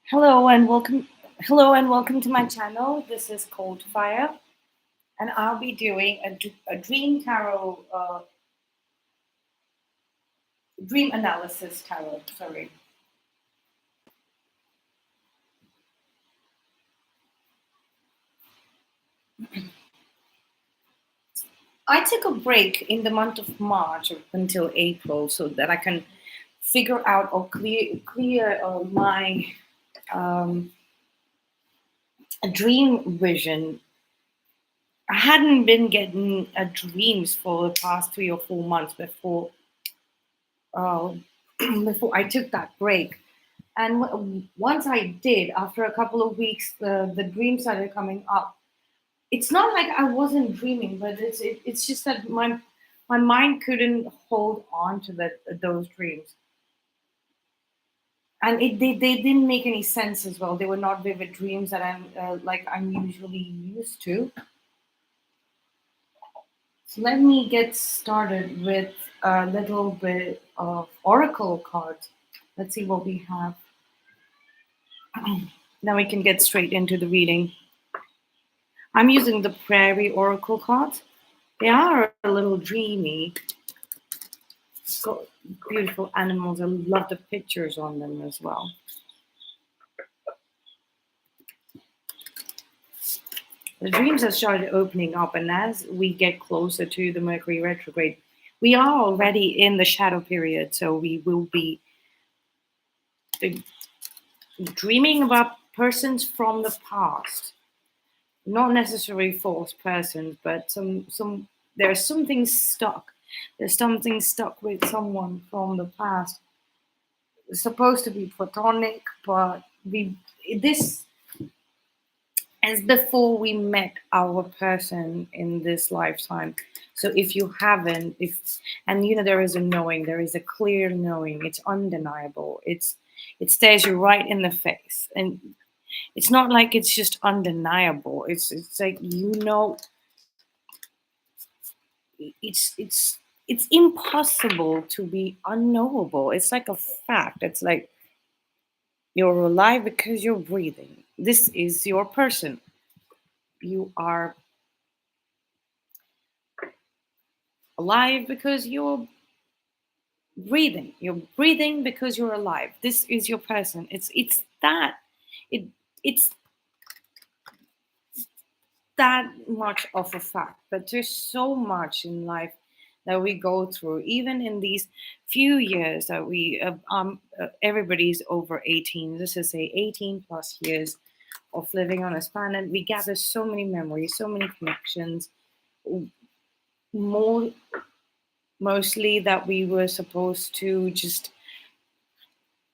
Hello and welcome. Hello and welcome to my channel. This is Cold Fire, and I'll be doing a dream tarot, dream analysis tarot. Sorry. I took a break in the month of March up until April so that I can figure out or clear my um, dream vision. I hadn't been getting dreams for the past 3 or 4 months uh, before I took that break. And once I did, after a couple of weeks, the dreams started coming up. It's not like I wasn't dreaming, but it's just that my mind couldn't hold on to those dreams, and they didn't make any sense as well. They were not vivid dreams that I'm usually used to. So let me get started with a little bit of oracle cards. Let's see what we have. Now we can get straight into the reading. I'm using the Prairie Oracle cards. They are a little dreamy. It's got beautiful animals. I love the pictures on them as well. The dreams have started opening up, and as we get closer to the Mercury retrograde, we are already in the shadow period, so we will be dreaming about persons from the past. Not necessarily false persons, but there's something stuck. There's something stuck with someone from the past. It's supposed to be platonic, but we this is before we met our person in this lifetime. So if you haven't, if and there is a knowing, there is a clear knowing. It's undeniable. It stares you right in the face, and it's not like it's just undeniable. It's like it's impossible to be unknowable. It's like a fact. It's like you're alive because you're breathing. This is your person. You are alive because you're breathing. You're breathing because you're alive. This is your person. It it's that much of a fact. But there's so much in life that we go through, even in these few years that everybody's over 18. This is say 18 plus years of living on this planet. We gather so many memories, so many connections, more mostly that we were supposed to just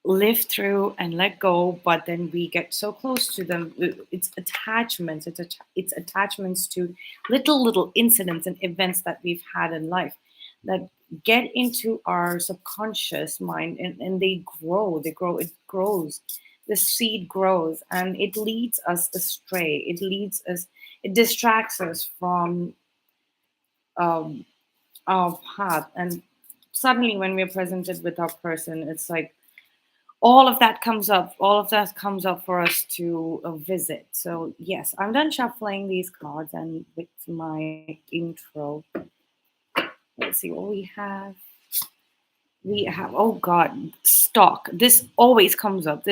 live through and let go, but then we get so close to them. It's attachments. It's attachments to little incidents and events that we've had in life that get into our subconscious mind, and they grow. It grows. The seed grows, and it leads us astray. It distracts us from um, our path. And suddenly when we're presented with our person, it's like all of that comes up for us to visit. So yes, I'm done shuffling these cards, and with my intro, let's see what we have. Oh god, stock. This always comes up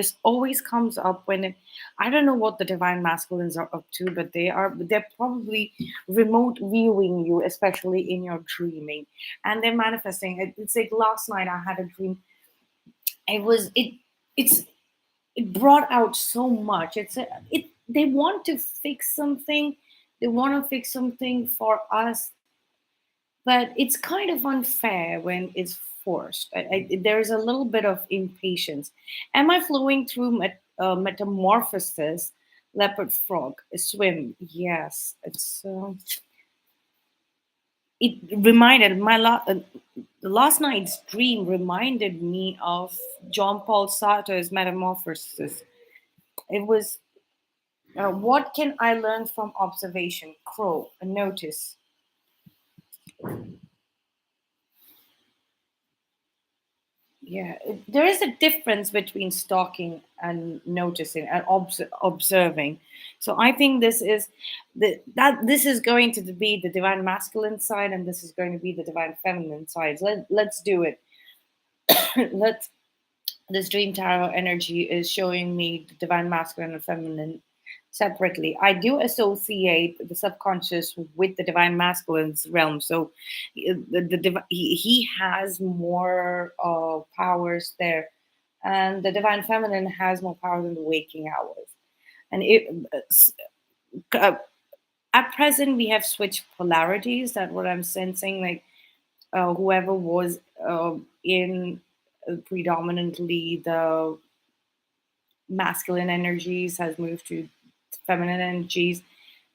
when I don't know what the divine masculines are up to, but they're probably remote viewing you, especially in your dreaming, and they're manifesting. It's like last night I had a dream. It was it it's it brought out so much. They want to fix something. They want to fix something for us, but it's kind of unfair when it's forced. There's a little bit of impatience. Am I flowing through metamorphosis? Leopard frog swim. Yes, it reminded last night's dream reminded me of John Paul Sartre's Metamorphosis. It was what can I learn from observation? Crow, a notice. Yeah, there is a difference between stalking and noticing and observing. So I think this is going to be the divine masculine side, and this is going to be the divine feminine side. Let's do it. Let's This dream tarot energy is showing me the divine masculine and feminine separately. I do associate the subconscious with the divine masculine's realm. So he has more powers there, and the divine feminine has more powers in the waking hours. And uh, at present, we have switched polarities. That's what I'm sensing. Like whoever was in predominantly the masculine energies has moved to feminine energies,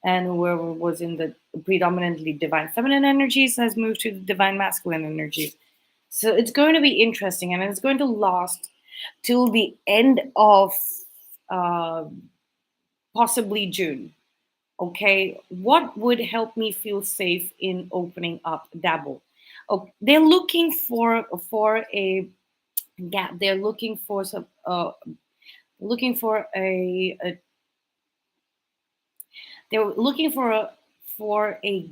and whoever was in the predominantly divine feminine energies has moved to the divine masculine energies. So it's going to be interesting, and it's going to last till the end of uh, possibly June. Okay, what would help me feel safe in opening up? Dabble. Oh, they're looking for a gap. They're looking for a they were looking for a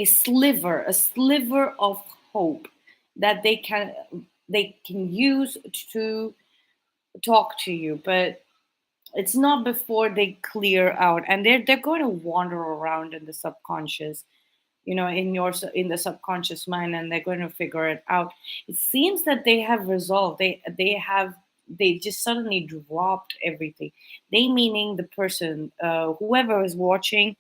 sliver of hope that they can use to talk to you, but it's not before they clear out, and they're going to wander around in the subconscious, in the subconscious mind, and they're going to figure it out. It seems that they have resolved. They just suddenly dropped everything. They meaning the person, whoever is watching.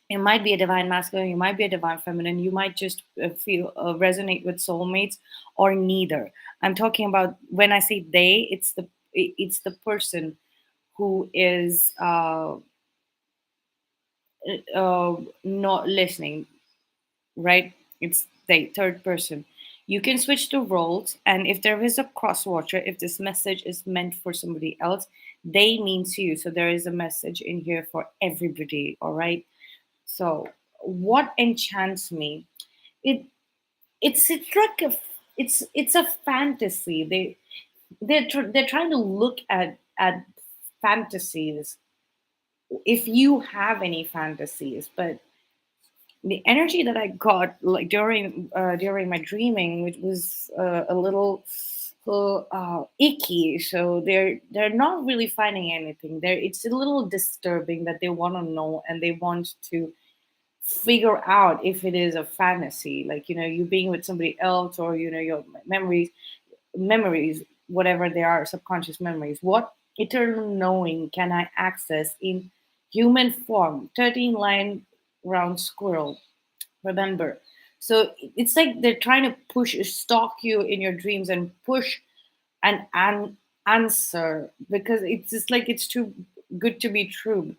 It might be a divine masculine, you might be a divine feminine, you might just feel resonate with soulmates, or neither. I'm talking about, when I say they, it's the person who is not listening, right? It's the third person. You can switch the roles, and if there is a cross watcher, if this message is meant for somebody else, they means you. So there is a message in here for everybody, all right? So what enchants me? It it's like it's a fantasy. They're trying to look at fantasies, if you have any fantasies. But the energy that I got, like during my dreaming, which was a little icky. So they're not really finding anything there. It's a little disturbing that they want to know, and they want to figure out if it is a fantasy, like, you being with somebody else, or your memories, whatever they are, subconscious memories. What eternal knowing can I access in human form? 13 line round squirrel, remember. So it's like they're trying to push stalk you in your dreams and push an answer, because it's just like it's too good to be true,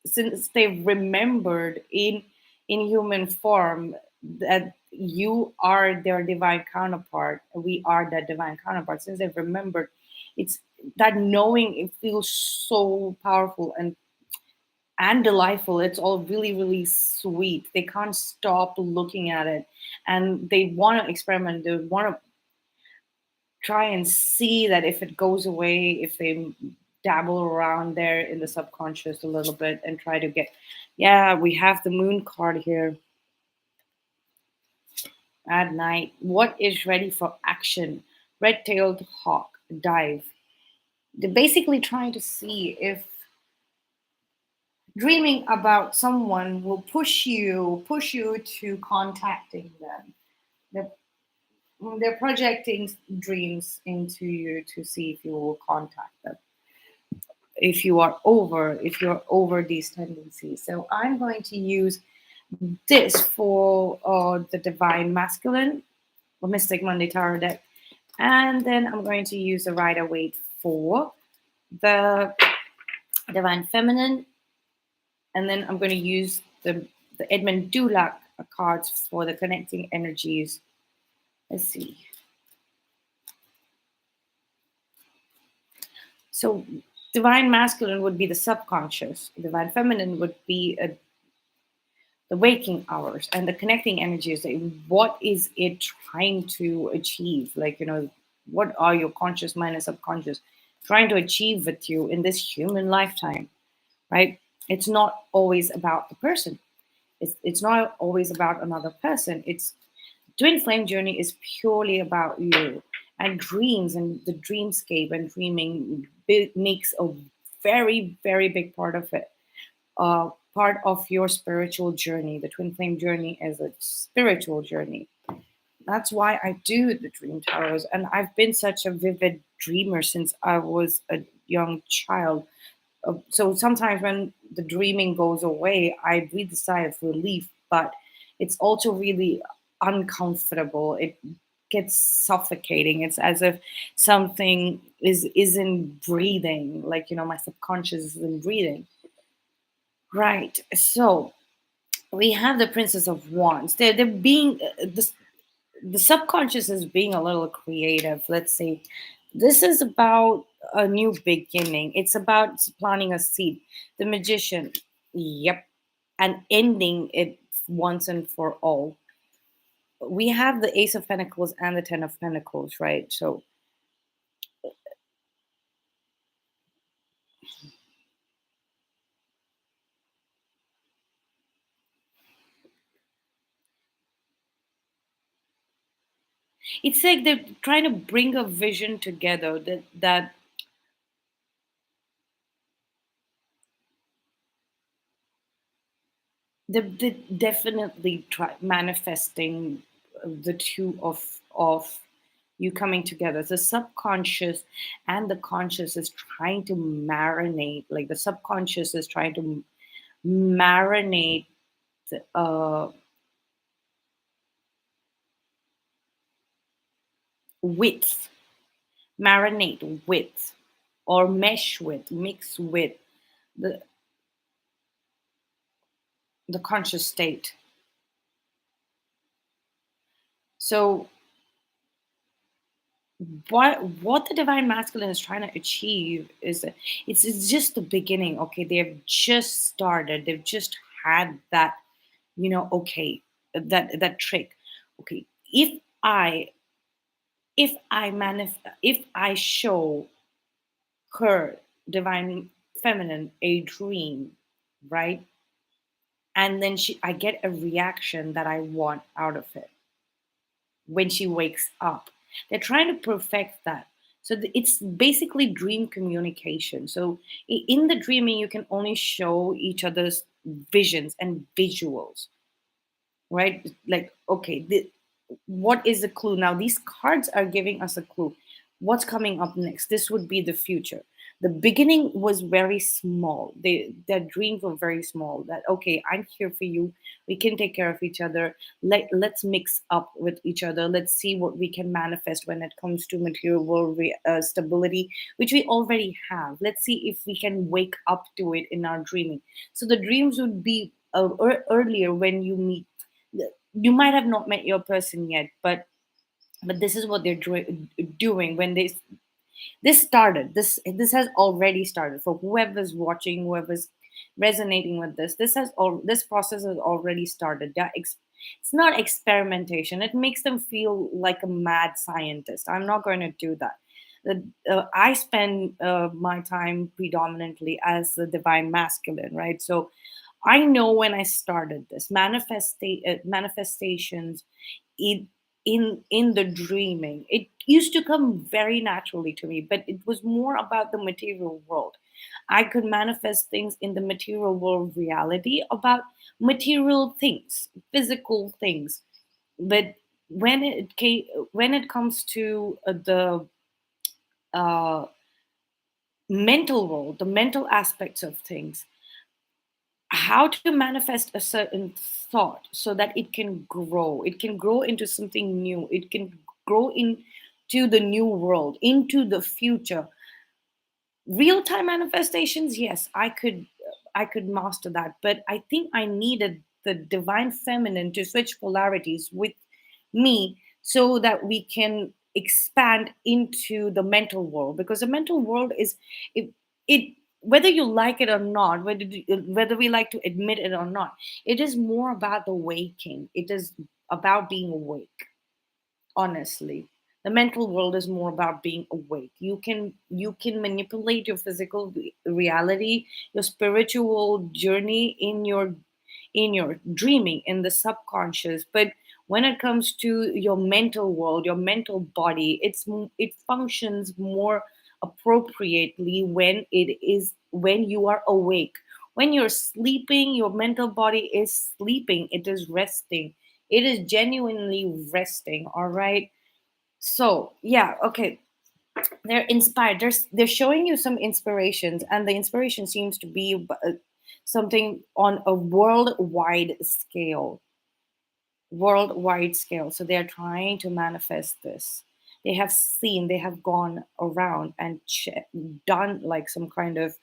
since they've remembered in human form that you are their divine counterpart, we are that divine counterpart. Since they've remembered, it's that knowing, it feels so powerful and delightful. It's all really, really sweet. They can't stop looking at it, and they want to experiment. They want to try and see that if it goes away, if they dabble around there in the subconscious a little bit and try to get. Yeah, we have the moon card here. At night, what is ready for action? Red-tailed hawk, dive. They're basically trying to see if dreaming about someone will push you to contacting them. They're, they're projecting dreams into you to see if you will contact them, if you're over these tendencies. So I'm going to use this for the divine masculine or mystic Monday tarot deck, and then I'm going to use the Rider Waite for the divine feminine, and then I'm going to use the Edmund Dulac cards for the connecting energies. Let's see. So divine masculine would be the subconscious, divine feminine would be the waking hours and the connecting energies. Like, what is it trying to achieve? Like, what are your conscious mind and subconscious trying to achieve with you in this human lifetime, right? It's not always about the person. It's not always about another person. It's twin flame journey is purely about you, and dreams and the dreamscape and dreaming makes a very, very big part of it, part of your spiritual journey. The twin flame journey is a spiritual journey. That's why I do the dream tarots, and I've been such a vivid dreamer since I was a young child. So sometimes when the dreaming goes away, I breathe a sigh of relief, but it's also really uncomfortable. It gets suffocating. It's as if something isn't breathing, like my subconscious isn't breathing. Right. So we have the Princess of Wands. They're being the subconscious is being a little creative. Let's say this is about a new beginning. It's about planting a seed. The Magician, yep, and ending it once and for all. We have the Ace of Pentacles and the Ten of Pentacles, right? So it's like they're trying to bring a vision together that they definitely try manifesting the two of you coming together. The subconscious and the conscious is trying to marinate, like the subconscious is trying to marinate, uh with marinate with, or mesh with, mix with the the conscious state. So what the divine masculine is trying to achieve is that it's just the beginning. Okay, they've just started, they've just had that, okay, that trick. Okay, if i if I show her divine feminine a dream, right, and then I get a reaction that I want out of it when she wakes up. They're trying to perfect that. So it's basically dream communication. So in the dreaming, you can only show each other's visions and visuals, right? Like, okay, what is the clue? Now, these cards are giving us a clue. What's coming up next? This would be the future. The beginning was very small. Their dreams were very small. That, okay, I'm here for you. We can take care of each other. Let's mix up with each other. Let's see what we can manifest when it comes to material world stability, which we already have. Let's see if we can wake up to it in our dreaming. So the dreams would be earlier when you meet. You might have not met your person yet, but this is what they're doing when this started. This has already started for whoever's watching, whoever's resonating with this process has already started. It's not experimentation. It makes them feel like a mad scientist. I'm not going to do that. I spend my time predominantly as the divine masculine, right? So I know when I started this manifestations in in the dreaming. It used to come very naturally to me, but it was more about the material world. I could manifest things in the material world reality about material things, physical things. But when it comes to the uh, mental world, the mental aspects of things, how to manifest a certain thought so that it can grow into something new, it can grow into the new world, into the future. Real time manifestations, yes, I could master that, but I think I needed the divine feminine to switch polarities with me so that we can expand into the mental world, because the mental world is it, it whether you like it or not, whether we like to admit it or not, it is more about the waking. It is about being awake. Honestly, the mental world is more about being awake. You can manipulate your physical reality, your spiritual journey in your dreaming, in the subconscious, but when it comes to your mental world, your mental body, it functions more appropriately when you are awake. When you're sleeping, your mental body is sleeping, it is resting, it is genuinely resting. All right. So yeah, okay, they're inspired, they're showing you some inspirations, and the inspiration seems to be something on a worldwide scale. So they're trying to manifest this. They have gone around and done like some kind of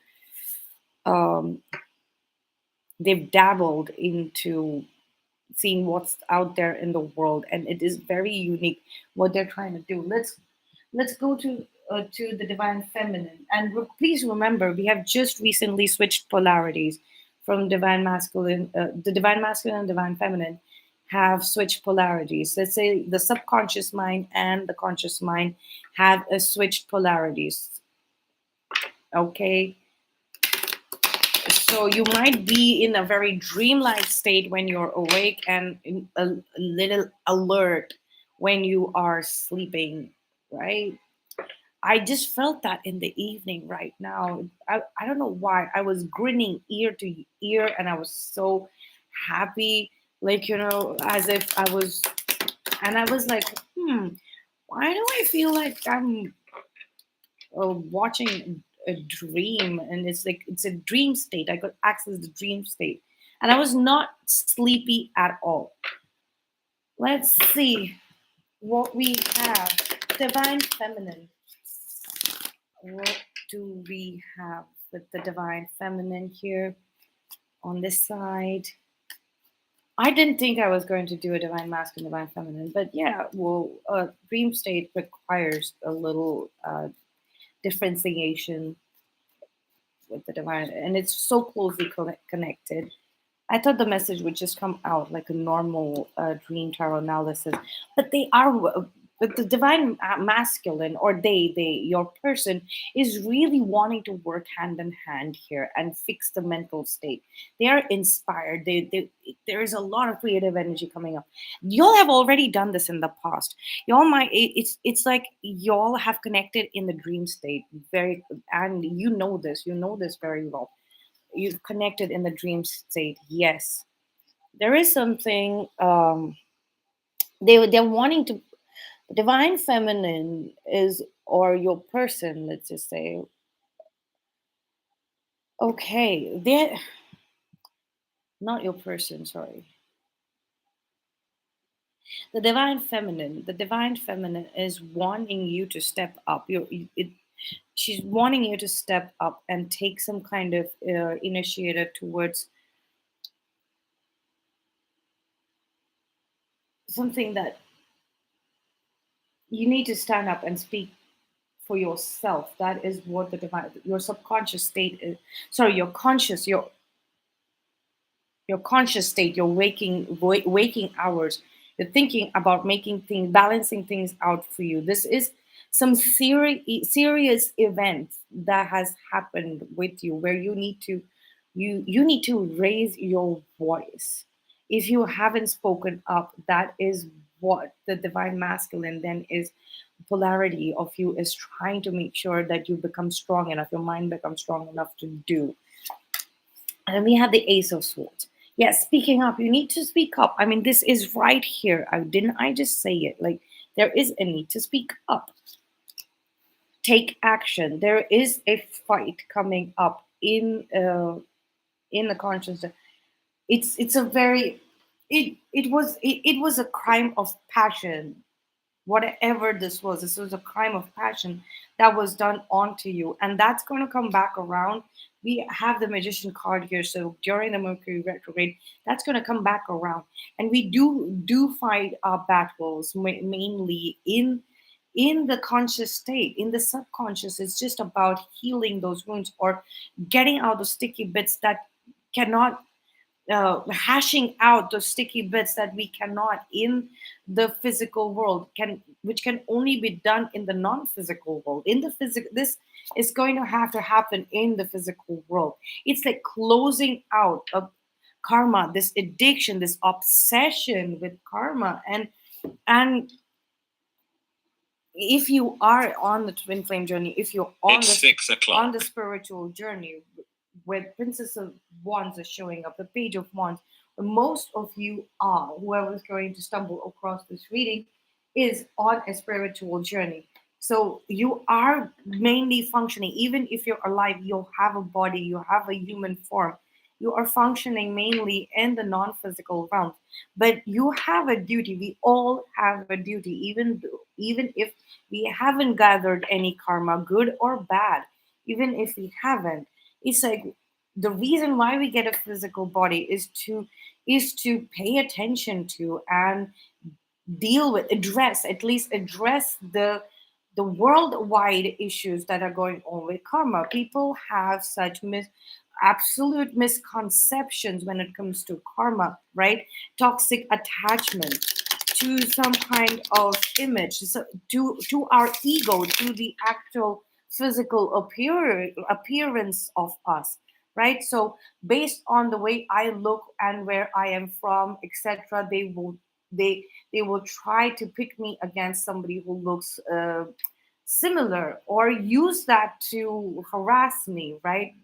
um they've dabbled into seeing what's out there in the world, and it is very unique what they're trying to do. Let's go to the divine feminine, and please remember, we have just recently switched polarities from divine masculine. The divine masculine and divine feminine have switched polarities. Let's say the subconscious mind and the conscious mind have switched polarities. Okay, so you might be in a very dreamlike state when you're awake, and a little alert when you are sleeping, right? I just felt that in the evening right now. I don't know why. I was grinning ear to ear, and I was so happy, like, as if I was, and I was like, why do I feel like I'm watching a dream? And it's like, it's a dream state. I could access the dream state. And I was not sleepy at all. Let's see what we have. Divine feminine. What do we have with the divine feminine here on this side? I didn't think I was going to do a divine masculine, divine feminine, but yeah, well, dream state requires a little differentiation with the divine, and it's so closely connected. I thought the message would just come out like a normal dream tarot analysis, but they are. But the divine masculine, or your person, is really wanting to work hand in hand here and fix the mental state. They are inspired. There is a lot of creative energy coming up. Y'all have already done this in the past. Y'all might. It's like y'all have connected in the dream state very, and you know this. You know this very well. You've connected in the dream state. Yes, there is something they're wanting to. Divine feminine is, or your person, let's just say, okay, they're not your person, sorry. The divine feminine is wanting you to step up. She's wanting you to step up and take some kind of initiative towards something that you need to stand up and speak for yourself. That is what the divine, your subconscious state is. Sorry, your conscious state, your waking hours. You're thinking about making things, balancing things out for you. This is some serious event that has happened with you, where you need to raise your voice. If you haven't spoken up, that is what the divine masculine then is. Polarity of you is trying to make sure that you become strong enough, your mind becomes strong enough to do. And then we have the Ace of Swords. Yes, speaking up. You need to speak up. I mean, this is right here. I just say it. Like, there is a need to speak up. Take action. There is a fight coming up in the consciousness. It's a very it was a crime of passion. Whatever this was a crime of passion that was done onto you, and that's going to come back around. We have the magician card here, so during the Mercury retrograde, that's going to come back around, and we do fight our battles mainly in the conscious state. In the subconscious, it's just about healing those wounds or getting out the sticky bits that cannot, hashing out those sticky bits that we cannot in the physical world, can which can only be done in the non-physical world. In the physical, this is going to happen in the physical world. It's like closing out of karma, this addiction, this obsession with karma. And if you are on the twin flame journey, if you're on It's the 6 o'clock. on the spiritual journey, where Princess of Wands is showing up, the Page of Wands, most of you are, whoever's going to stumble across this reading, is on a spiritual journey. So you are mainly functioning, even if you're alive, you have a body, you have a human form. You are functioning mainly in the non-physical realm, but you have a duty. We all have a duty, even if we haven't gathered any karma, good or bad. Even if we haven't, it's like the reason why we get a physical body is to pay attention to and deal with, address, at least address the worldwide issues that are going on with karma. People have such absolute misconceptions when it comes to karma, right? Toxic attachment to some kind of image, so to our ego, to the actual physical appearance of us, right? So based on the way I look and where I am from, etc., they will try to pick me against somebody who looks similar, or use that to harass me, right?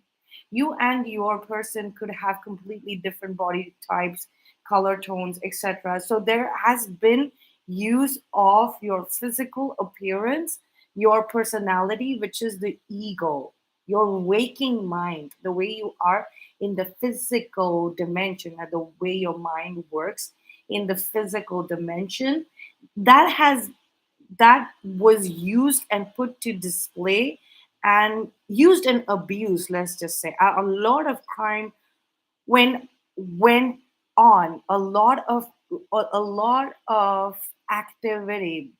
You and your person could have completely different body types, color tones, etc. So there has been use of your physical appearance, your personality, which is the ego, your waking mind, the way you are in the physical dimension, and the way your mind works in the physical dimension, that has that was used and put to display and used and abused, let's just say. A lot of crime when went on, a lot of activity,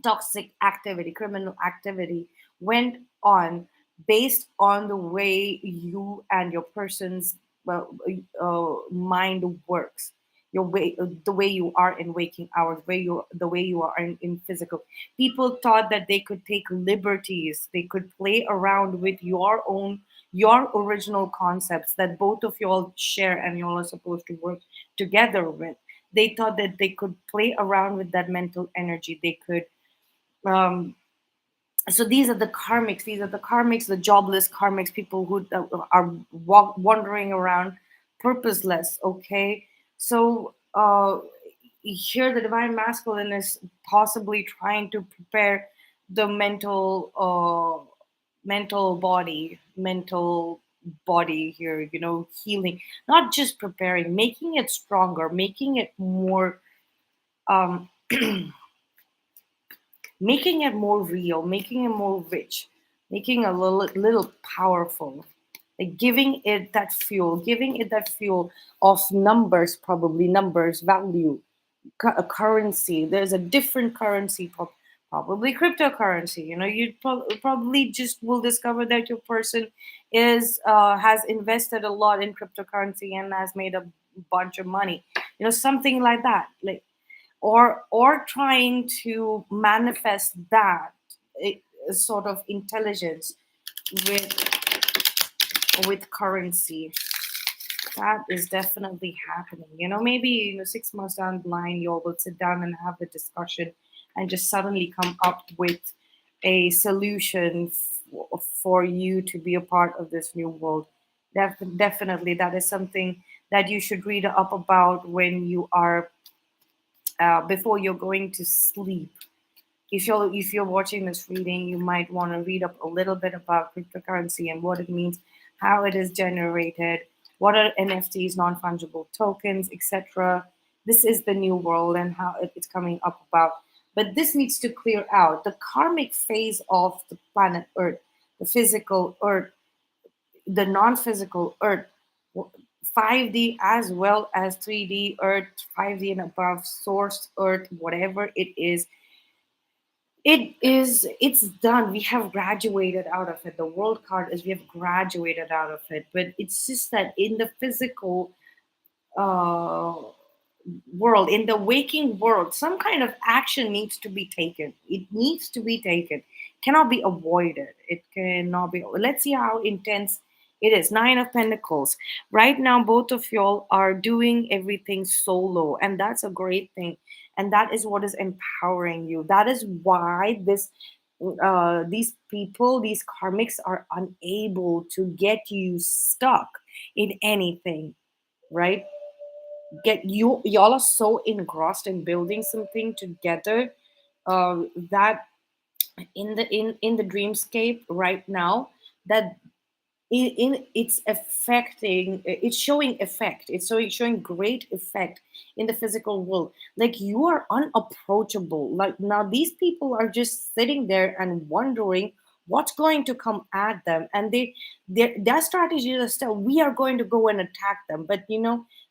toxic activity, criminal activity went on based on the way you and your person's mind works. Your way, the way you are in waking hours, the way you are in physical. People thought that they could take liberties, they could play around with your original concepts that both of y'all share and y'all are supposed to work together with. They thought that they could play around with that mental energy. They could um, so these are the karmics, the jobless karmics, people who are wandering around purposeless. Okay, so here the divine masculine is possibly trying to prepare the mental body here, healing, not just preparing, making it stronger, making it more um making it more real, making it more rich, making a little powerful, like giving it that fuel of numbers, probably numbers, value, a currency. There's a different currency, probably cryptocurrency. You probably just will discover that your person has invested a lot in cryptocurrency and has made a bunch of money. Something like that, like or trying to manifest that eh, sort of intelligence with currency. That is definitely happening. Maybe 6 months down the line, you all will sit down and have a discussion and just suddenly come up with a solution for you to be a part of this new world. Definitely, that is something that you should read up about when you are before you're going to sleep. If you're watching this reading, you might want to read up a little bit about cryptocurrency and what it means, how it is generated, what are NFTs, non-fungible tokens, etc. This is the new world and how it's coming up about. But this needs to clear out the karmic phase of the planet Earth, the physical Earth, the non-physical Earth, 5D as well as 3D Earth, 5D and above, source Earth, whatever it is. it's done. We have graduated out of it. The world card is we have graduated out of it. But it's just that in the physical uh, world, in the waking world, some kind of action needs to be taken. It needs to be taken. Cannot be avoided. It cannot be. Let's see how intense it is. Nine of Pentacles. Right now, both of y'all are doing everything solo, and that's a great thing. And that is what is empowering you. That is why these people, these karmics, are unable to get you stuck in anything, right? Get you, y'all are so engrossed in building something together, that in the dreamscape right now, that in it's affecting, it's showing effect, it's showing great effect in the physical world. Like you are unapproachable. Like now these people are just sitting there and wondering what's going to come at them, and their strategy is still, we are going to go and attack them. But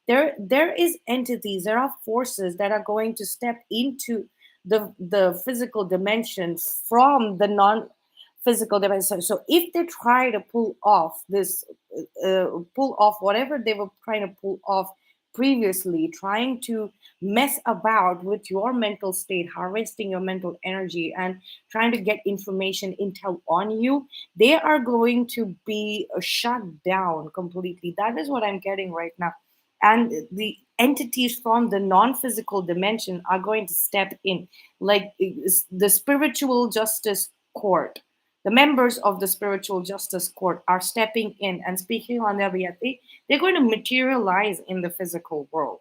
there is entities, there are forces that are going to step into the physical dimension from the non physical dimension. So if they try to pull off whatever they were trying to pull off previously, trying to mess about with your mental state, harvesting your mental energy, and trying to get information intel on you, they are going to be shut down completely. That is what I'm getting right now. And the entities from the non-physical dimension are going to step in, like the spiritual justice court. The members of the spiritual justice court are stepping in and speaking on their behalf. They're going to materialize in the physical world.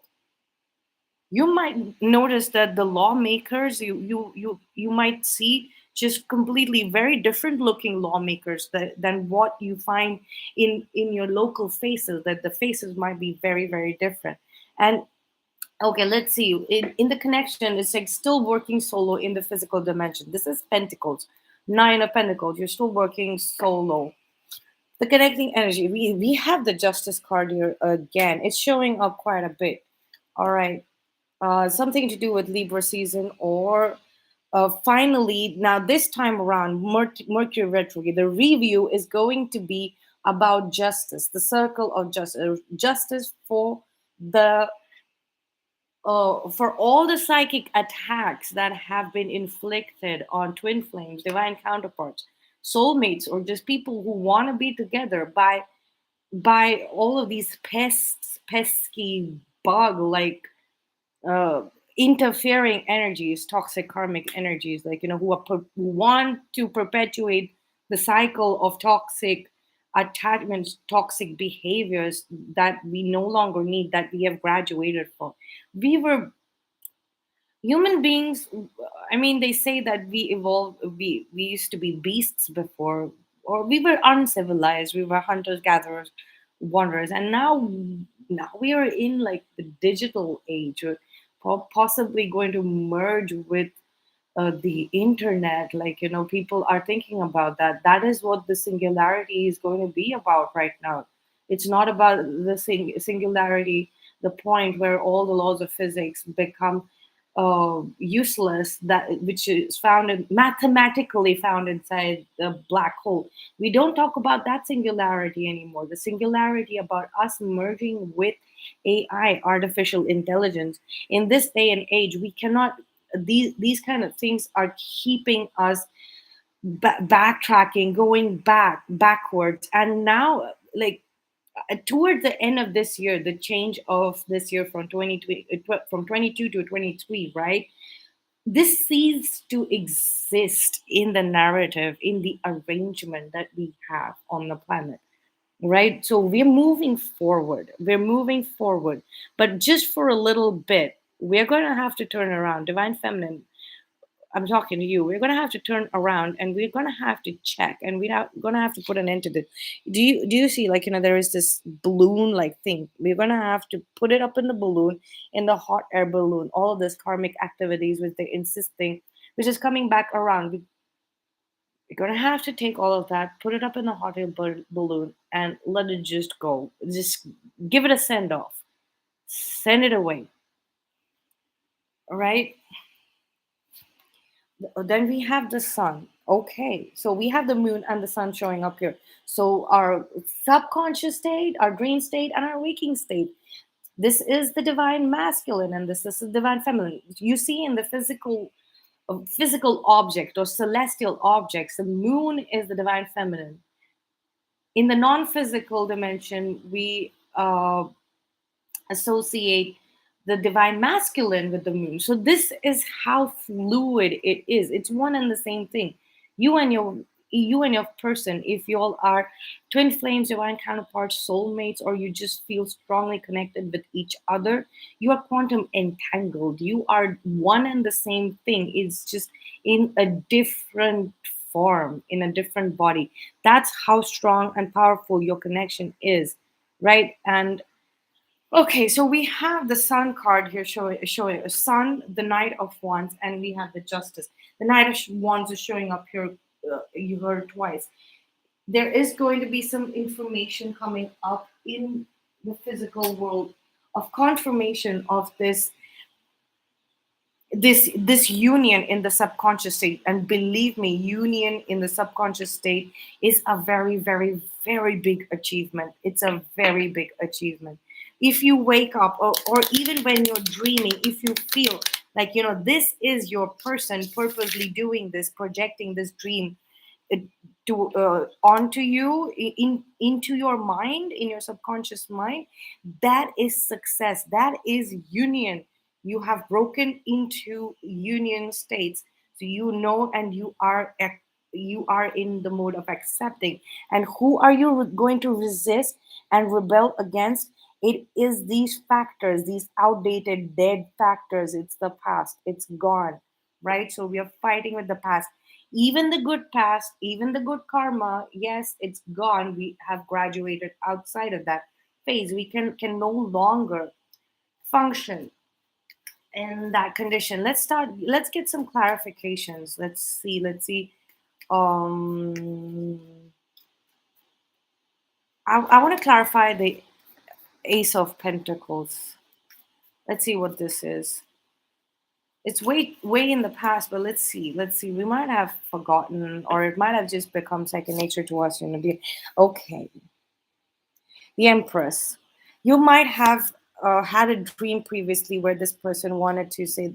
You might notice that the lawmakers, you might see just completely very different looking lawmakers than what you find in your local faces. That the faces might be very very different. And okay, let's see. In the connection, it's like still working solo in the physical dimension. This is Pentacles, Nine of Pentacles. You're still working solo. The connecting energy. We have the Justice card here again. It's showing up quite a bit. All right. Something to do with Libra season, or finally, now this time around, Mercury retrograde. The review is going to be about justice, the circle of justice, justice for all the psychic attacks that have been inflicted on twin flames, divine counterparts, soulmates, or just people who want to be together by all of these pesky bug like uh, interfering energies, toxic karmic energies, like who want to perpetuate the cycle of toxic attachments, toxic behaviors that we no longer need, that we have graduated from. We were human beings. I mean, they say that we evolved, we used to be beasts before, or we were uncivilized, we were hunters gatherers, wanderers, and now we are in like the digital age. We're possibly going to merge with the internet. Like people are thinking about that. That is what the singularity is going to be about right now. It's not about the singularity, the point where all the laws of physics become useless, that which is mathematically found inside the black hole. We don't talk about that singularity anymore. The singularity about us merging with AI, artificial intelligence. In this day and age, we cannot, these kind of things are keeping us backtracking, going backwards. And now, like towards the end of this year, the change of this year from 22 to 23, right? This ceased to exist in the narrative, in the arrangement that we have on the planet, right? So we're moving forward, but just for a little bit, we're going to have to turn around. Divine feminine, I'm talking to you. We're going to have to turn around, and we're going to have to check, and we're going to have to put an end to this. Do you see, like, there is this balloon like thing. We're going to have to put it up in the balloon, in the hot air balloon. All of this karmic activities, which they insisting, which is coming back around. We're going to have to take all of that, put it up in the hot air balloon, and let it just go. Just give it a send off. Send it away. All right. Then we have the sun. Okay, so we have the moon and the sun showing up here. So our subconscious state, our dream state, and our waking state. This is the divine masculine, and this is the divine feminine. You see in the physical object or celestial objects, the moon is the divine feminine. In the non-physical dimension, we associate the divine masculine with the moon. So this is how fluid it is. It's one and the same thing. You and your you and your person, if you all are twin flames, divine counterparts, soulmates, or you just feel strongly connected with each other, you are quantum entangled. You are one and the same thing. It's just in a different form, in a different body. That's how strong and powerful your connection is, right? And okay, so we have the Sun card here showing a Sun, the Knight of Wands, and we have the Justice. The Knight of Wands is showing up here. You heard twice. There is going to be some information coming up in the physical world of confirmation of this union in the subconscious state. And believe me, union in the subconscious state is a very, very, very big achievement. It's a very big achievement. If you wake up, or even when you're dreaming, if you feel like, this is your person purposely doing this, projecting this dream it, to onto you, into your mind, in your subconscious mind, that is success. That is union. You have broken into union states, so and you are in the mode of accepting. And who are you going to resist and rebel against? It is these factors, these outdated dead factors. It's the past, it's gone, right? So we are fighting with the past. Even the good past, even the good karma, yes, it's gone. We have graduated outside of that phase. We can no longer function in that condition. Let's get some clarifications. Let's see. um I want to clarify the Ace of Pentacles. Let's see what this is. It's way in the past, but let's see. We might have forgotten, or it might have just become second nature to us. Okay. The Empress. You might have had a dream previously where this person wanted to say,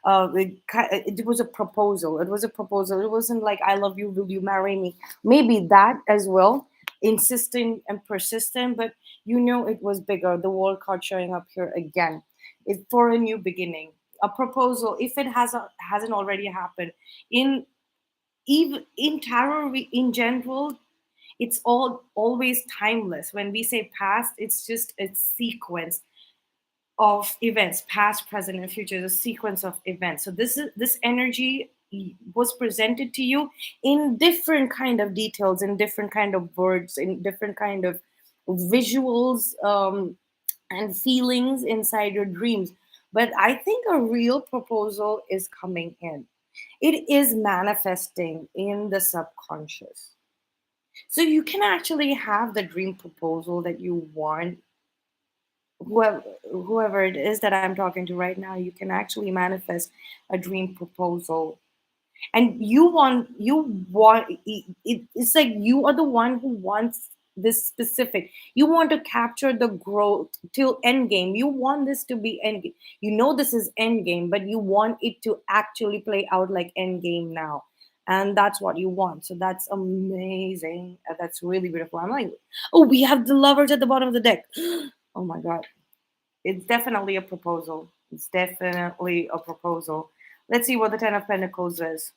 it was a proposal. It was a proposal. It wasn't like, I love you, will you marry me? Maybe that as well, insistent and persistent, but it was bigger. The world card showing up here again. It's for a new beginning. A proposal, if it hasn't already happened, in even in tarot in general, it's all always timeless. When we say past, it's just a sequence of events, past, present, and future, is a sequence of events. So this energy was presented to you in different kind of details, in different kind of words, in different kind of visuals, and feelings inside your dreams. But I think a real proposal is coming in. It is manifesting in the subconscious. So you can actually have the dream proposal that you want. Whoever it is that I'm talking to right now, you can actually manifest a dream proposal. And it's like you are the one who wants this specific. You want to capture the growth till end game. You want this to be end game. This is end game, but you want it to actually play out like end game now. And that's what you want. So that's amazing. That's really beautiful. I'm like, oh, we have the lovers at the bottom of the deck. Oh my god. It's definitely a proposal. It's definitely a proposal. Let's see what the Ten of Pentacles is.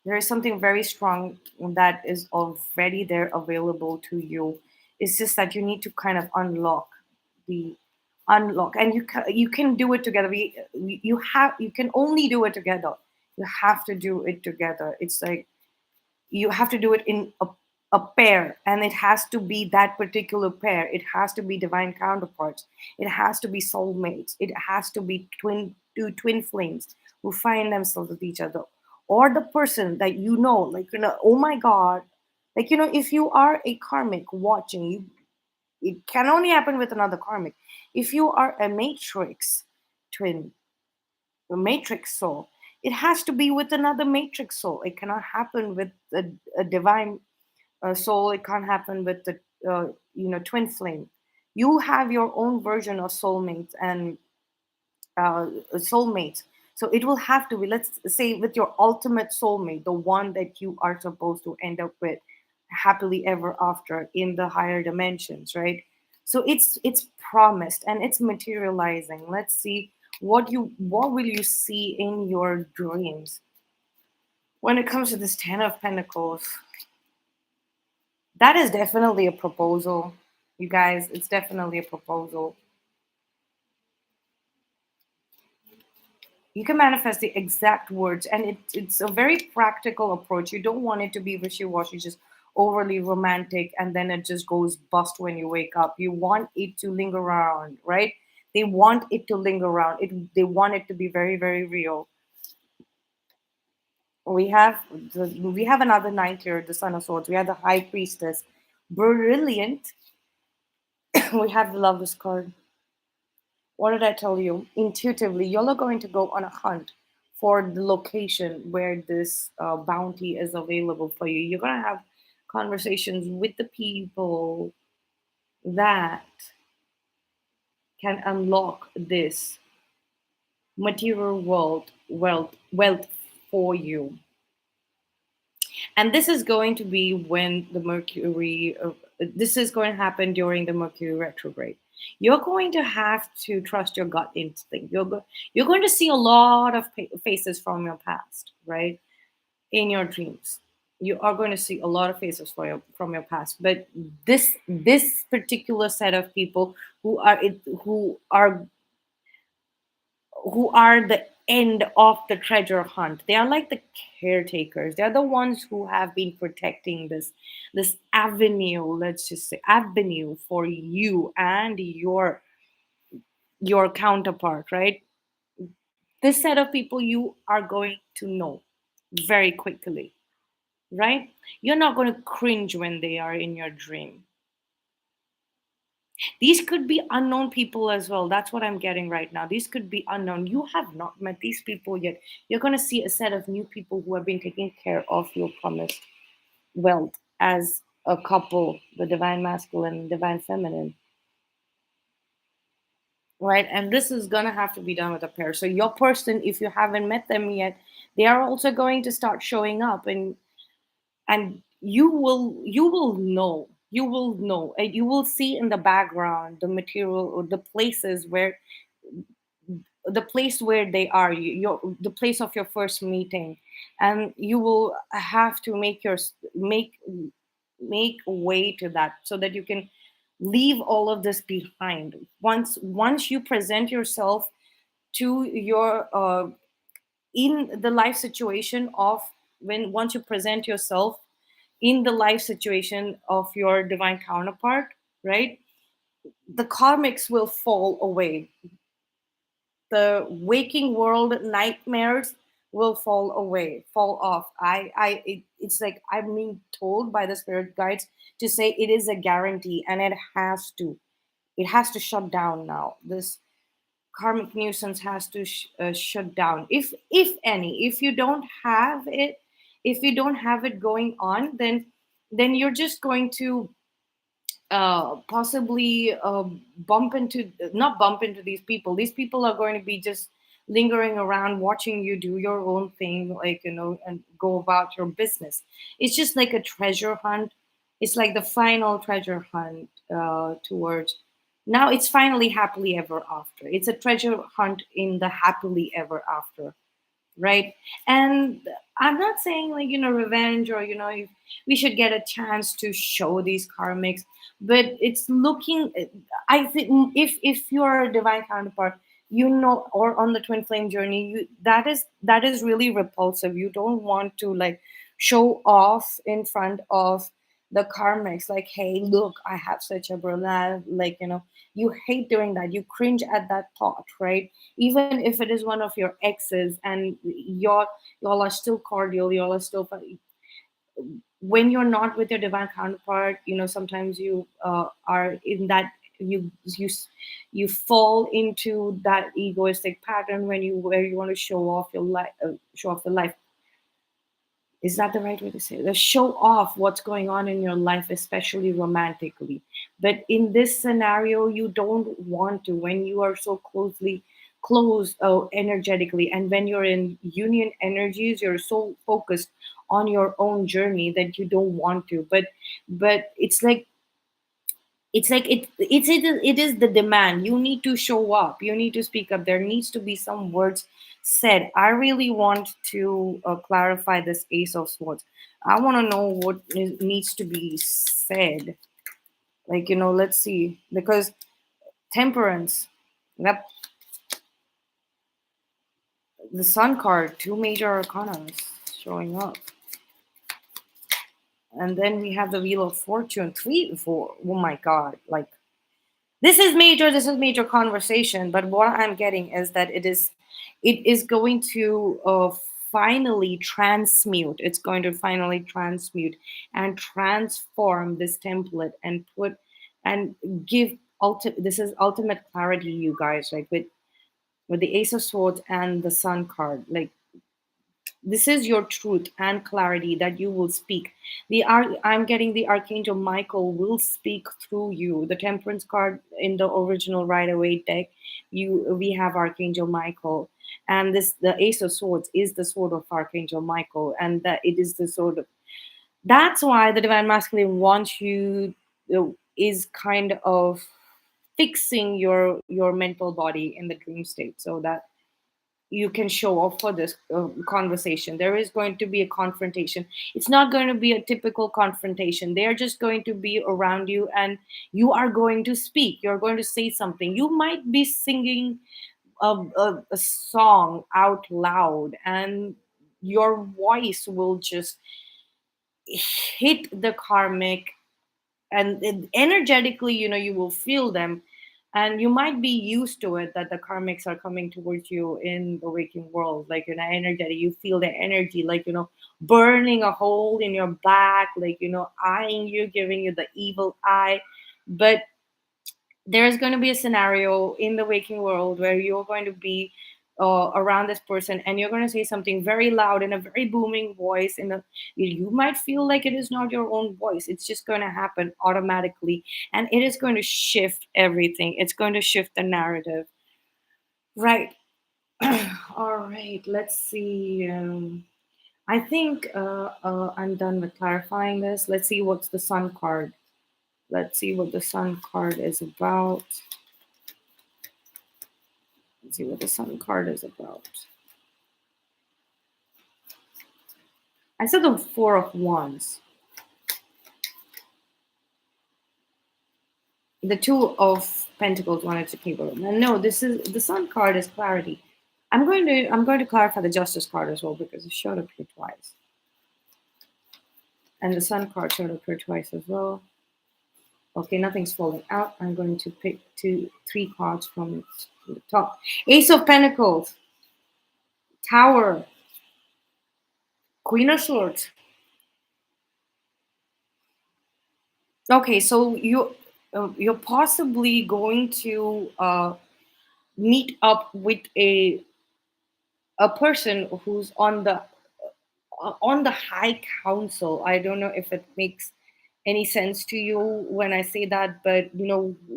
There is something very strong that is already there available to you. It's just that you need to kind of the unlock, and you can do it together. You can only do it together. You have to do it together. It's like you have to do it in a pair, and it has to be that particular pair. It has to be divine counterparts. It has to be soulmates. It has to be two twin flames who find themselves with each other, or the person that like oh my god, like if you are a karmic watching you, it can only happen with another karmic. If you are a matrix twin, a matrix soul, It has to be with another matrix soul. It cannot happen with a divine soul. It can't happen with the twin flame. You have your own version of soulmates and soulmates. So it will have to be, let's say, with your ultimate soulmate, the one that you are supposed to end up with happily ever after in the higher dimensions, right? So it's promised and it's materializing. Let's see what will you see in your dreams. When it comes to this 10 of Pentacles, that is definitely a proposal. You guys, it's definitely a proposal. You can manifest the exact words, and it's a very practical approach. You don't want it to be wishy-washy, just overly romantic, and then it just goes bust when you wake up. You want it to linger around, right? They want it to linger around. They want it to be very, very real. We have we have another knight here, the Son of Swords. We have the High Priestess, brilliant. We have the Lover's card. What did I tell you? Intuitively, you're going to go on a hunt for the location where this bounty is available for you. You're going to have conversations with the people that can unlock this material wealth for you. And this is going to be when the Mercury, this is going to happen during the Mercury retrograde. You're going to have to trust your gut instinct. You're going to see a lot of faces from your past, right? In your dreams. You are going to see a lot of faces from your past. But this particular set of people who are the end of the treasure hunt. They are like the caretakers. They're the ones who have been protecting this avenue, let's just say avenue for you and your counterpart, right? This set of people you are going to know very quickly, right? You're not going to cringe when they are in your dream. These could be unknown people as well. That's what I'm getting right now. These could be unknown. You have not met these people yet. You're going to see a set of new people who have been taking care of your promised wealth as a couple, the divine masculine and divine feminine, right? And this is going to have to be done with a pair. So your person, if you haven't met them yet, they are also going to start showing up, and you will know, and you will see in the background the material or the place where they are, the place of your first meeting, and you will have to make a way to that so that you can leave all of this behind. Once you present yourself to your in the life situation of when once you present yourself in the life situation of your divine counterpart, right? The karmics will fall away. The waking world nightmares will fall away, fall off. It's like I'm being told by the spirit guides to say it is a guarantee, and it has to shut down now. This karmic nuisance has to shut down, if you don't have it. If you don't have it going on, then you're just going to possibly bump into not bump into these people are going to be just lingering around watching you do your own thing, like, and go about your business. It's just like a treasure hunt. It's like the final treasure hunt towards now. It's finally happily ever after. It's a treasure hunt in the happily ever after, right? And I'm not saying, like, revenge, or if we should get a chance to show these karmics, but it's looking, I think, if you're a divine counterpart, or on the twin flame journey, that is really repulsive. You don't want to, like, show off in front of the karmics, like, hey, look, I have such a brilliant, like, you hate doing that. You cringe at that thought, right? Even if it is one of your exes, and y'all are still cordial, y'all are still when you're not with your divine counterpart, sometimes you are in that you fall into that egoistic pattern when you where you want to show off your life, show off your life. Is that the right way to say it? Show off what's going on in your life, especially romantically. But in this scenario, you don't want to when you are so close energetically, and when you're in union energies, you're so focused on your own journey that you don't want to. But it is the demand. You need to show up, you need to speak up, there needs to be some words said. I really want to clarify this Ace of Swords. I want to know what needs to be said. Like, let's see, because Temperance, yep, the Sun card, two major arcana showing up. And then we have the Wheel of Fortune, three, four. Oh my god, like, this is major conversation, but what I'm getting is that it is going to finally transmute, it's going to finally transmute and transform this template and put and give this is ultimate clarity, you guys, like with the Ace of Swords and the Sun card. Like, this is your truth and clarity that you will speak. I'm getting the Archangel Michael will speak through you. The Temperance card in the original Rider Waite deck, we have Archangel Michael, and this the Ace of Swords is the sword of Archangel Michael, and that it is the sword of. That's why the Divine Masculine wants you, is kind of fixing your mental body in the dream state, so that you can show off for this conversation. There is going to be a confrontation. It's not going to be a typical confrontation. They are just going to be around you, and you are going to speak. You're going to say something. You might be singing a song out loud, and your voice will just hit the karmic, and energetically, you will feel them, and you might be used to it that the karmics are coming towards you in the waking world, like, energetic, you feel the energy, like, burning a hole in your back, like, eyeing you, giving you the evil eye. But there's going to be a scenario in the waking world where you're going to be around this person, and you're going to say something very loud in a very booming voice. You might feel like it is not your own voice. It's just going to happen automatically, and it is going to shift everything. It's going to shift the narrative. Right. All right. Let's see. I think I'm done with clarifying this. Let's see what's the Sun card. Let's see what the Sun card is about. Let's see what the Sun card is about. I said the Four of Wands. The Two of Pentacles wanted to keep it. No, this is the Sun card is clarity. I'm going to clarify the Justice card as well, because it showed up here twice. And the Sun card showed up here twice as well. Okay, nothing's falling out. I'm going to pick three cards from the top. Ace of Pentacles, Tower, Queen of Swords. Okay, so you're possibly going to meet up with a person who's on the high council. I don't know if it makes any sense to you when I say that, but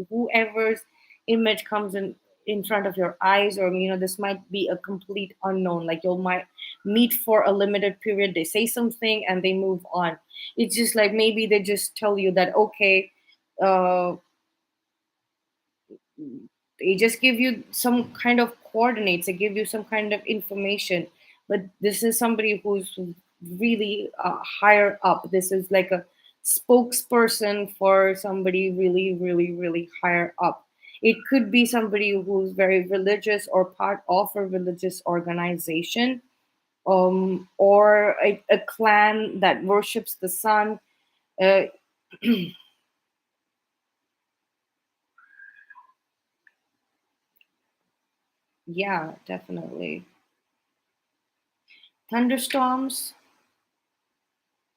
whoever's image comes in front of your eyes, or this might be a complete unknown. Like, you might meet for a limited period, they say something and they move on. It's just like maybe they just tell you that, okay, uh they just give you some kind of coordinates, they give you some kind of information. But this is somebody who's really higher up. This is like a spokesperson for somebody really, really, really higher up. It could be somebody who's very religious or part of a religious organization, or a clan that worships the sun. uh, yeah, definitely. Thunderstorms.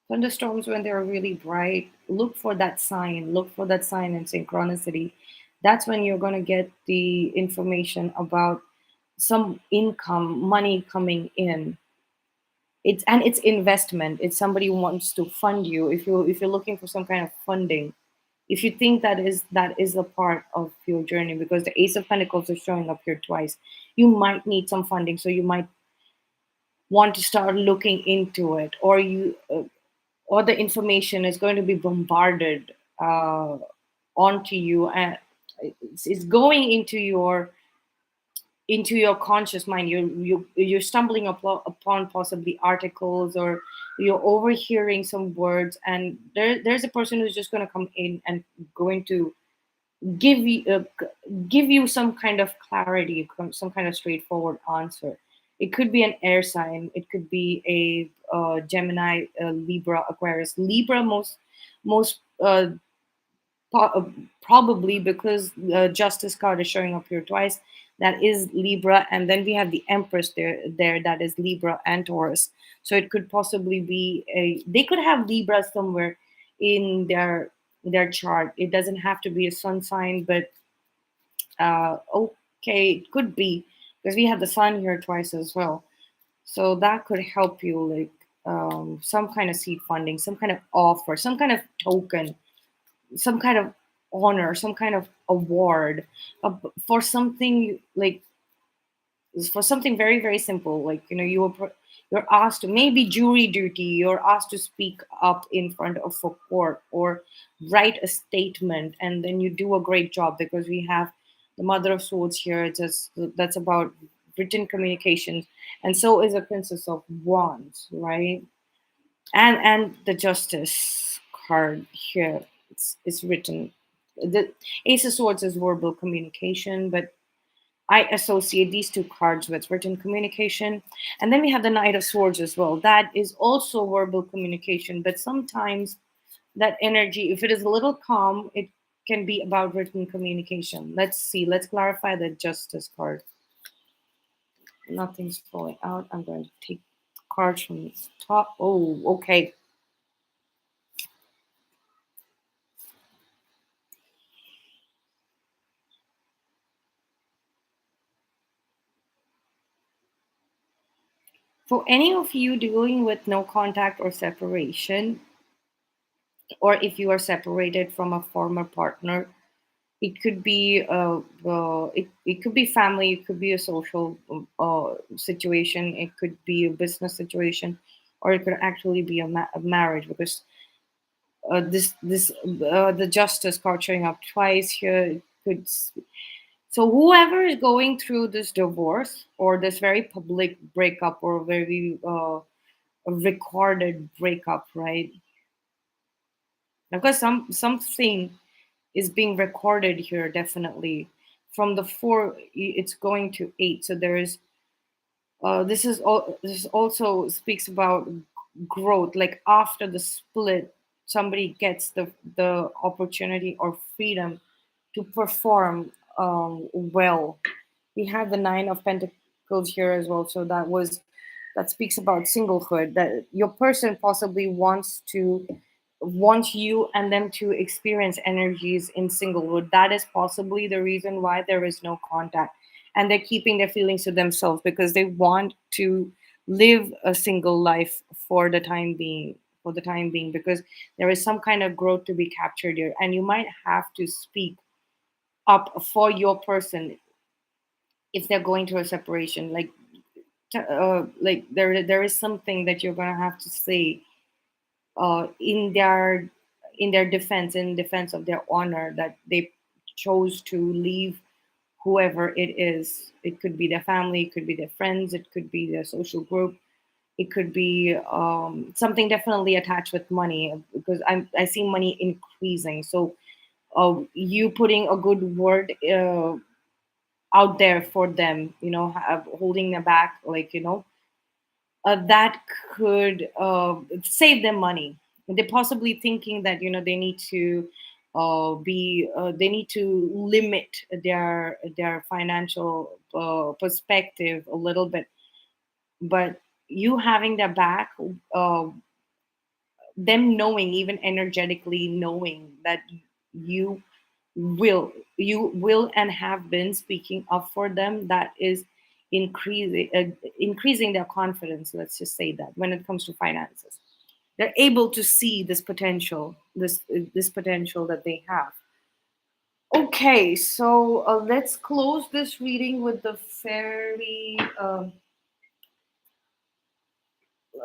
Thunderstorms, when they're really bright, look for that sign. Look for that sign in synchronicity. That's when you're going to get the information about some income, money coming in. It's investment. It's somebody who wants to fund you. If you're looking for some kind of funding, if you think that is a part of your journey, because the Ace of Pentacles is showing up here twice, you might need some funding, so you might want to start looking into it, or the information is going to be bombarded onto you, and it's going into your conscious mind. You're stumbling upon possibly articles, or you're overhearing some words, and there's a person who's just going to come in and going to give you give you some kind of clarity, some kind of straightforward answer. It could be an air sign, it could be a Gemini, Libra, Aquarius. Libra most probably, because the Justice card is showing up here twice. That is Libra, and then we have the Empress there, that is Libra and Taurus. So it could possibly be they could have Libra somewhere in their chart. It doesn't have to be a sun sign, but okay, it could be, because we have the Sun here twice as well. So that could help you, like some kind of seed funding, some kind of offer, some kind of token, some kind of honor, some kind of award, for something, like for something very very simple. Like, you're asked to, maybe jury duty, you're asked to speak up in front of a court, or write a statement, and then you do a great job, because we have the Mother of Swords here. That's about written communications, and so is a Princess of Wands, right? And the Justice card here, it's written. The Ace of Swords is verbal communication, but I associate these two cards with written communication. And then we have the Knight of Swords as well. That is also verbal communication, but sometimes that energy, if it is a little calm, it can be about written communication. Let's see. Let's clarify the Justice card. Nothing's falling out. I'm going to take cards from the top. Oh, okay. For any of you dealing with no contact or separation, or if you are separated from a former partner, it could be it could be family, it could be a social situation, it could be a business situation, or it could actually be a marriage, because the Justice card showing up twice here, so whoever is going through this divorce, or this very public breakup, or very recorded breakup, right? Because something is being recorded here, definitely. From the four, it's going to eight. So there is this also speaks about growth. Like after the split, somebody gets the opportunity or freedom to perform well. We have the Nine of Pentacles here as well. So that speaks about singlehood, that your person possibly wants you and them to experience energies in singlehood. That is possibly the reason why there is no contact, and they're keeping their feelings to themselves, because they want to live a single life for the time being, because there is some kind of growth to be captured here, and you might have to speak up for your person if they're going through a separation. Like there is something that you're going to have to say in their defense, in defense of their honor, that they chose to leave whoever it is. It could be their family, it could be their friends, it could be their social group, it could be something definitely attached with money, because I see money increasing. So you putting a good word out there for them, holding them back, like, that could save them money. They're possibly thinking that they need to they need to limit their financial perspective a little bit, but you having their back, uh, them knowing, even energetically knowing that you will and have been speaking up for them. That is increasing their confidence. Let's just say that when it comes to finances, they're able to see this potential, this potential that they have. Okay, so let's close this reading with the fairy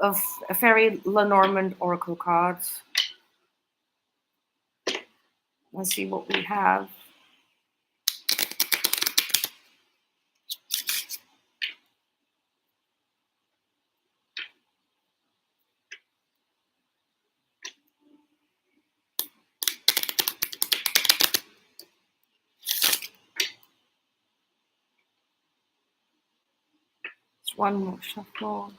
of fairy Lenormand oracle cards. Let's see what we have. It's one more shuffle.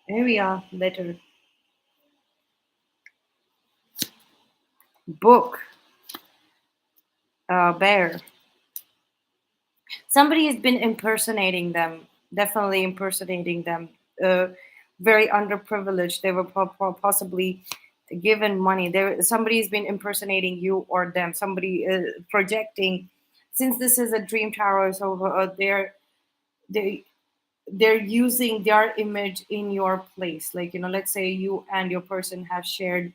There we are. Letter. Book. Bear. Somebody has been impersonating them, definitely impersonating them. uh, Very underprivileged. They were possibly given money. There somebody's been impersonating you or them. Somebody projecting, since this is a dream tower, so they they're using their image in your place. Like, let's say you and your person have shared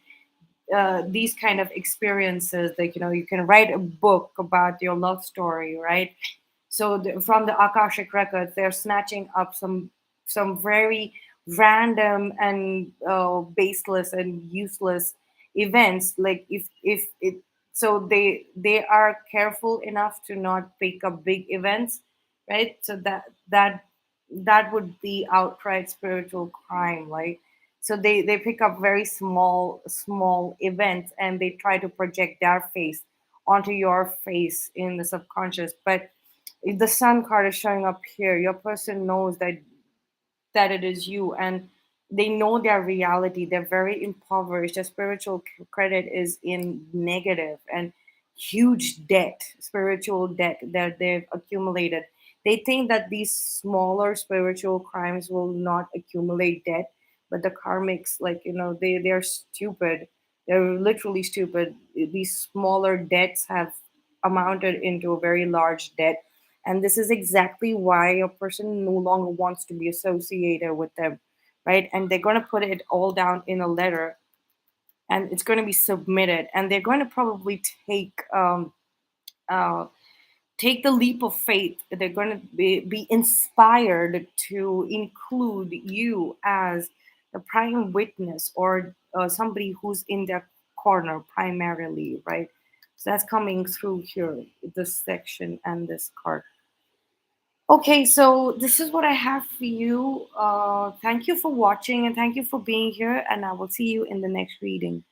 these kind of experiences. Like, you can write a book about your love story, right? So from the Akashic records, they're snatching up some very random and baseless and useless events. Like, if it, so they are careful enough to not pick up big events, right? So that would be outright spiritual crime, right? So they pick up very small events and they try to project their face onto your face in the subconscious. But if the sun card is showing up here, your person knows that it is you, and they know their reality. They're very impoverished. Their spiritual credit is in negative, and huge debt, spiritual debt that they've accumulated. They think that these smaller spiritual crimes will not accumulate debt, but the karmics, like, they're stupid. They're literally stupid. These smaller debts have amounted into a very large debt, and this is exactly why a person no longer wants to be associated with them, right? And they're going to put it all down in a letter, and it's going to be submitted, and they're going to probably uh, take the leap of faith. They're going to be inspired to include you as the prime witness, or somebody who's in their corner primarily, right? So that's coming through here, this section and this card. Okay, so this is what I have for you. Thank you for watching and thank you for being here, and I will see you in the next reading.